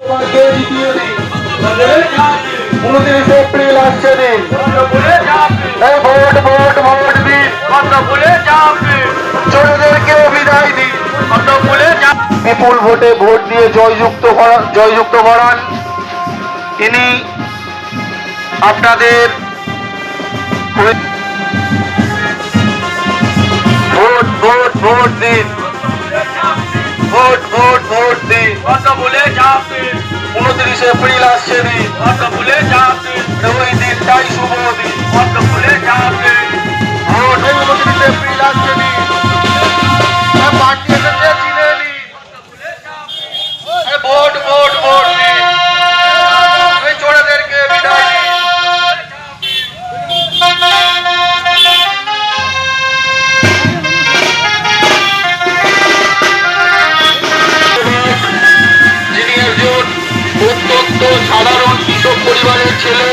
দ্বিতীয় দিন 29 এপ্রিল আসছে দিন। এই ভোট ভোট ভোট দিন, চোরদেরকে বিদায় দিন, বিপুল ভোটে ভোট দিয়ে জয়যুক্ত করান। ইনি আপনাদের ভোট ভোট ভোট দিন, ভোট ভোট ভোট দিন। 29 এপ্রিল আসছে দিন, ওই দিনটাই শুভ দিন। ভোট 29 এপ্রিল আসছে দিন, পার্টি এসেছে চিনে নিন। ভোট ভোট ভোট দিন, এই চোরেদেরকে বিদায় দিন। যিনি একজন অত্যন্ত সাধারণ কৃষক পরিবারের ছেলে,